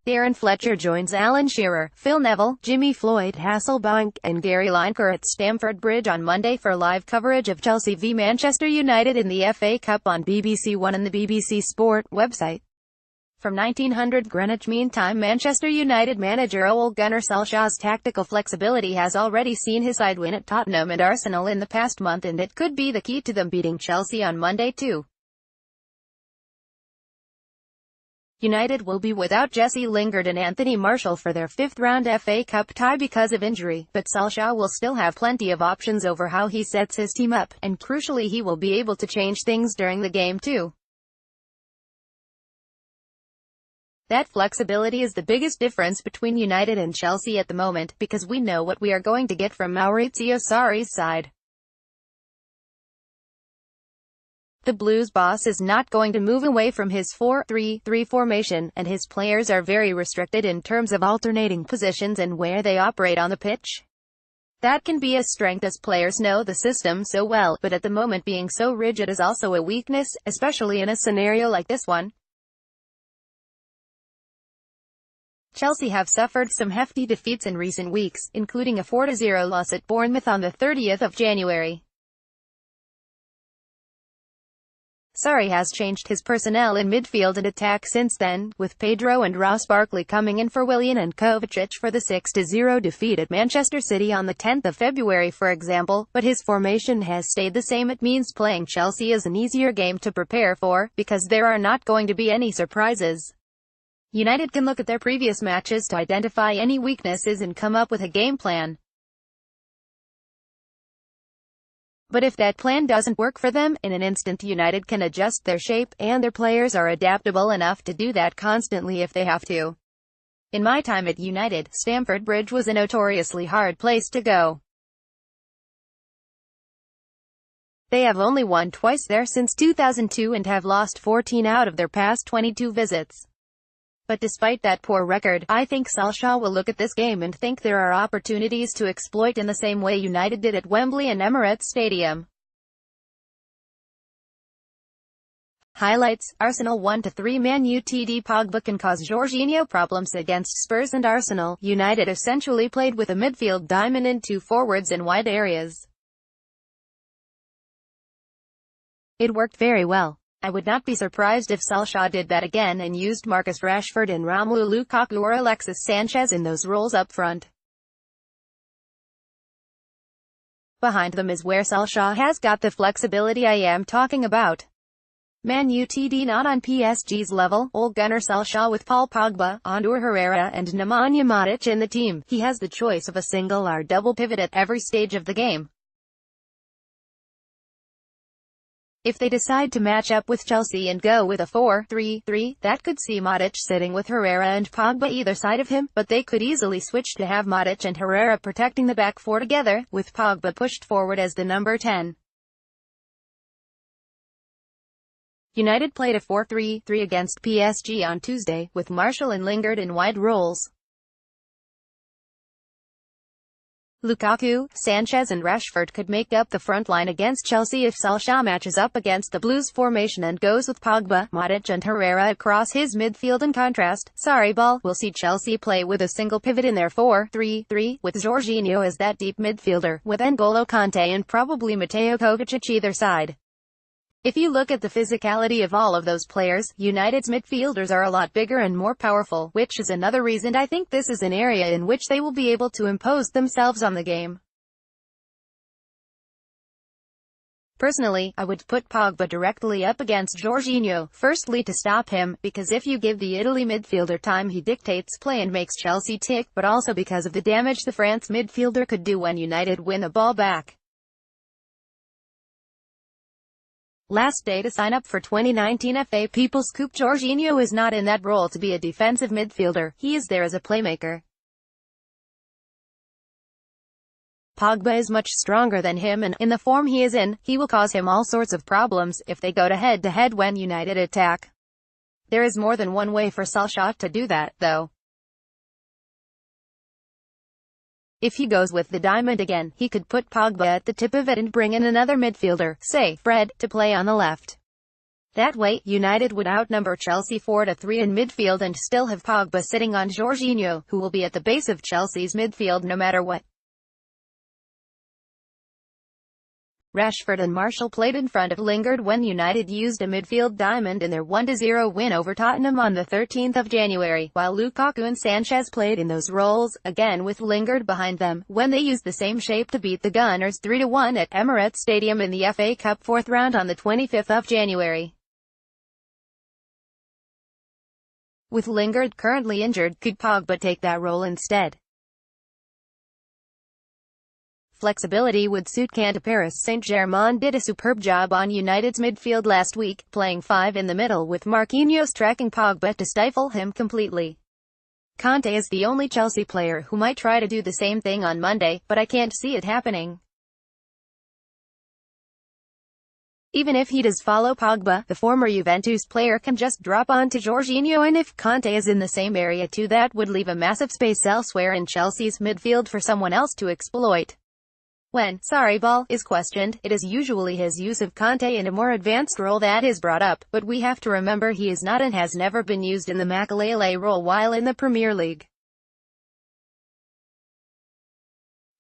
Darren Fletcher joins Alan Shearer, Phil Neville, Jimmy Floyd Hasselbank, and Gary Lineker at Stamford Bridge on Monday for live coverage of Chelsea v Manchester United in the FA Cup on BBC One and the BBC Sport website. From 1900 Greenwich Mean Time, Manchester United manager Ole Gunnar Solskjaer's tactical flexibility has already seen his side win at Tottenham and Arsenal in the past month, and it could be the key to them beating Chelsea on Monday too. United will be without Jesse Lingard and Anthony Martial for their fifth-round FA Cup tie because of injury, but Solskjaer will still have plenty of options over how he sets his team up, and crucially he will be able to change things during the game too. That flexibility is the biggest difference between United and Chelsea at the moment, because we know what we are going to get from Maurizio Sarri's side. The Blues boss is not going to move away from his 4-3-3 formation, and his players are very restricted in terms of alternating positions and where they operate on the pitch. That can be a strength as players know the system so well, but at the moment being so rigid is also a weakness, especially in a scenario like this one. Chelsea have suffered some hefty defeats in recent weeks, including a 4-0 loss at Bournemouth on the 30th of January. Sarri has changed his personnel in midfield and attack since then, with Pedro and Ross Barkley coming in for Willian and Kovacic for the 6-0 defeat at Manchester City on the 10th of February for example, but his formation has stayed the same. It means playing Chelsea is an easier game to prepare for, because there are not going to be any surprises. United can look at their previous matches to identify any weaknesses and come up with a game plan. But if that plan doesn't work for them, in an instant United can adjust their shape, and their players are adaptable enough to do that constantly if they have to. In my time at United, Stamford Bridge was a notoriously hard place to go. They have only won twice there since 2002 and have lost 14 out of their past 22 visits. But despite that poor record, I think Solskjaer will look at this game and think there are opportunities to exploit in the same way United did at Wembley and Emirates Stadium. Highlights: Arsenal 1-3 Man Utd. Pogba can cause Jorginho problems against Spurs and Arsenal. United essentially played with a midfield diamond and two forwards in wide areas. It worked very well. I would not be surprised if Solskjaer did that again and used Marcus Rashford and Romelu Lukaku or Alexis Sanchez in those roles up front. Behind them is where Solskjaer has got the flexibility I am talking about. Man Utd not on PSG's level. Ole Gunnar Solskjaer with Paul Pogba, Ander Herrera and Nemanja Matic in the team. He has the choice of a single or double pivot at every stage of the game. If they decide to match up with Chelsea and go with a 4-3-3, that could see Matic sitting with Herrera and Pogba either side of him, but they could easily switch to have Matic and Herrera protecting the back four together, with Pogba pushed forward as the number 10. United played a 4-3-3 against PSG on Tuesday, with Martial and Lingard in wide roles. Lukaku, Sanchez and Rashford could make up the front line against Chelsea if Solskjaer matches up against the Blues formation and goes with Pogba, Matic and Herrera across his midfield. In contrast, Sarri will see Chelsea play with a single pivot in their 4-3-3, with Jorginho as that deep midfielder, with N'Golo Kante and probably Mateo Kovacic either side. If you look at the physicality of all of those players, United's midfielders are a lot bigger and more powerful, which is another reason I think this is an area in which they will be able to impose themselves on the game. Personally, I would put Pogba directly up against Jorginho, firstly to stop him, because if you give the Italy midfielder time he dictates play and makes Chelsea tick, but also because of the damage the France midfielder could do when United win a ball back. Last day to sign up for 2019 FA People's Cup. Jorginho is not in that role to be a defensive midfielder, he is there as a playmaker. Pogba is much stronger than him and, in the form he is in, he will cause him all sorts of problems if they go head-to-head when United attack. There is more than one way for Solskjaer to do that, though. If he goes with the diamond again, he could put Pogba at the tip of it and bring in another midfielder, say, Fred, to play on the left. That way, United would outnumber Chelsea 4-3 in midfield and still have Pogba sitting on Jorginho, who will be at the base of Chelsea's midfield no matter what. Rashford and Martial played in front of Lingard when United used a midfield diamond in their 1-0 win over Tottenham on the 13th of January, while Lukaku and Sanchez played in those roles, again with Lingard behind them, when they used the same shape to beat the Gunners 3-1 at Emirates Stadium in the FA Cup 4th round on the 25th of January. With Lingard currently injured, could Pogba take that role instead? Flexibility would suit Kante. Paris Saint-Germain did a superb job on United's midfield last week, playing 5 in the middle with Marquinhos tracking Pogba to stifle him completely. Kante is the only Chelsea player who might try to do the same thing on Monday, but I can't see it happening. Even if he does follow Pogba, the former Juventus player can just drop onto Jorginho, and if Kante is in the same area too, that would leave a massive space elsewhere in Chelsea's midfield for someone else to exploit. When ball is questioned, it is usually his use of Kante in a more advanced role that is brought up, but we have to remember he is not and has never been used in the Makelele role while in the Premier League.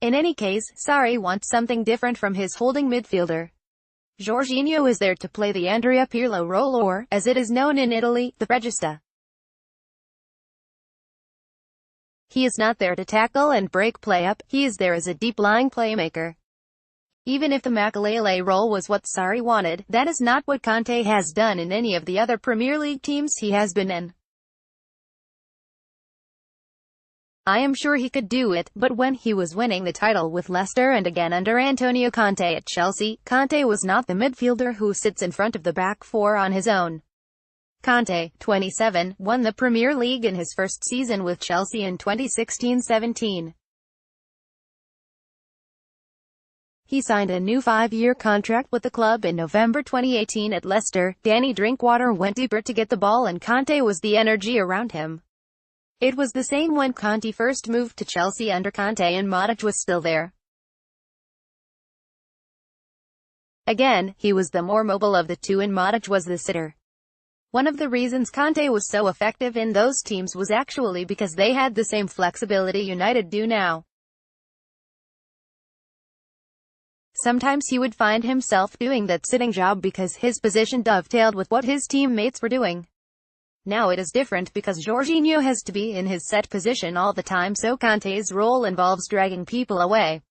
In any case, Sarri wants something different from his holding midfielder. Jorginho is there to play the Andrea Pirlo role, or, as it is known in Italy, the regista. He is not there to tackle and break play up, he is there as a deep-lying playmaker. Even if the Makelele role was what Sarri wanted, that is not what Kante has done in any of the other Premier League teams he has been in. I am sure he could do it, but when he was winning the title with Leicester and again under Antonio Conte at Chelsea, Kante was not the midfielder who sits in front of the back four on his own. Kante, 27, won the Premier League in his first season with Chelsea in 2016-17. He signed a new 5-year contract with the club in November 2018 at Leicester. Danny Drinkwater went deeper to get the ball and Kante was the energy around him. It was the same when Conte first moved to Chelsea under Conte and Modric was still there. Again, he was the more mobile of the two and Modric was the sitter. One of the reasons Conte was so effective in those teams was actually because they had the same flexibility United do now. Sometimes he would find himself doing that sitting job because his position dovetailed with what his teammates were doing. Now it is different because Jorginho has to be in his set position all the time, so Kante's role involves dragging people away.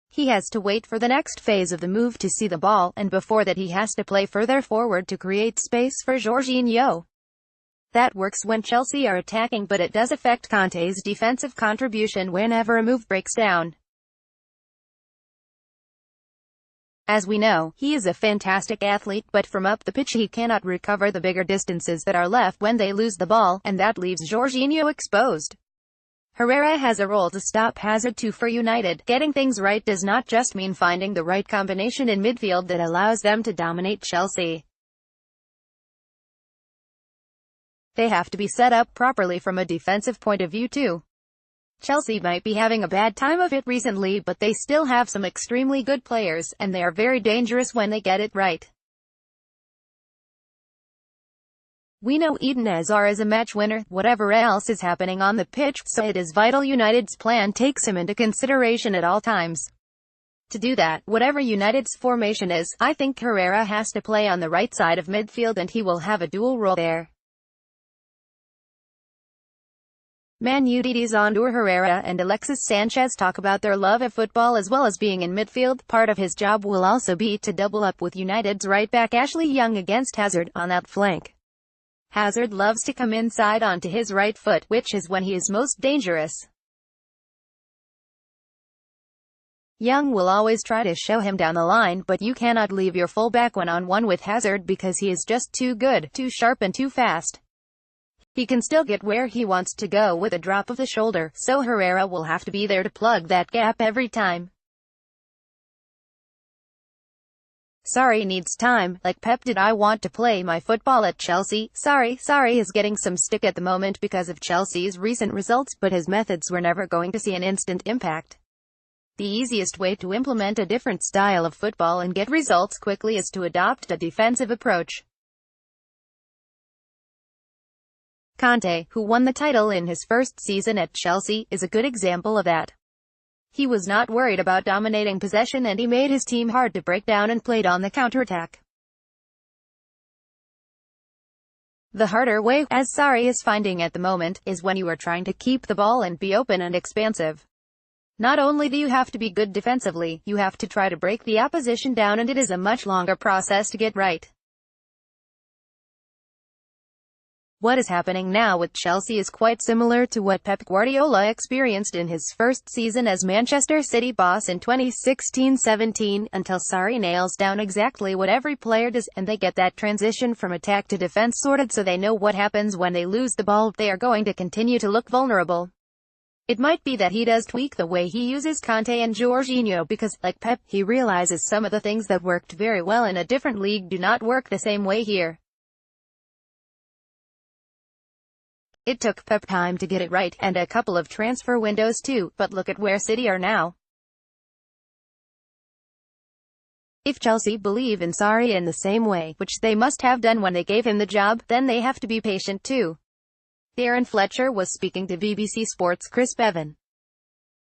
He has to wait for the next phase of the move to see the ball, and before that he has to play further forward to create space for Jorginho. That works when Chelsea are attacking, but it does affect Kante's defensive contribution whenever a move breaks down. As we know, he is a fantastic athlete, but from up the pitch he cannot recover the bigger distances that are left when they lose the ball, and that leaves Jorginho exposed. Herrera has a role to stop Hazard too for United. Getting things right does not just mean finding the right combination in midfield that allows them to dominate Chelsea. They have to be set up properly from a defensive point of view too. Chelsea might be having a bad time of it recently, but they still have some extremely good players, and they are very dangerous when they get it right. We know Eden Hazard is a match winner, whatever else is happening on the pitch, so it is vital United's plan takes him into consideration at all times. To do that, whatever United's formation is, I think Herrera has to play on the right side of midfield and he will have a dual role there. Man Utid's Andor Herrera and Alexis Sanchez talk about their love of football as well as being in midfield. Part of his job will also be to double up with United's right-back Ashley Young against Hazard on that flank. Hazard loves to come inside onto his right foot, which is when he is most dangerous. Young will always try to show him down the line, but you cannot leave your fullback one-on-one with Hazard because he is just too good, too sharp and too fast. He can still get where he wants to go with a drop of the shoulder, so Herrera will have to be there to plug that gap every time. Sarri needs time, like Pep did. I want to play my football at Chelsea. Sarri is getting some stick at the moment because of Chelsea's recent results, but his methods were never going to see an instant impact. The easiest way to implement a different style of football and get results quickly is to adopt a defensive approach. Kante, who won the title in his first season at Chelsea, is a good example of that. He was not worried about dominating possession and he made his team hard to break down and played on the counterattack. The harder way, as Sarri is finding at the moment, is when you are trying to keep the ball and be open and expansive. Not only do you have to be good defensively, you have to try to break the opposition down, and it is a much longer process to get right. What is happening now with Chelsea is quite similar to what Pep Guardiola experienced in his first season as Manchester City boss in 2016-17, until Sarri nails down exactly what every player does, and they get that transition from attack to defense sorted so they know what happens when they lose the ball. They are going to continue to look vulnerable. It might be that he does tweak the way he uses Kante and Jorginho because, like Pep, he realizes some of the things that worked very well in a different league do not work the same way here. It took Pep time to get it right, and a couple of transfer windows too, but look at where City are now. If Chelsea believe in Sarri in the same way, which they must have done when they gave him the job, then they have to be patient too. Darren Fletcher was speaking to BBC Sports' Chris Bevan.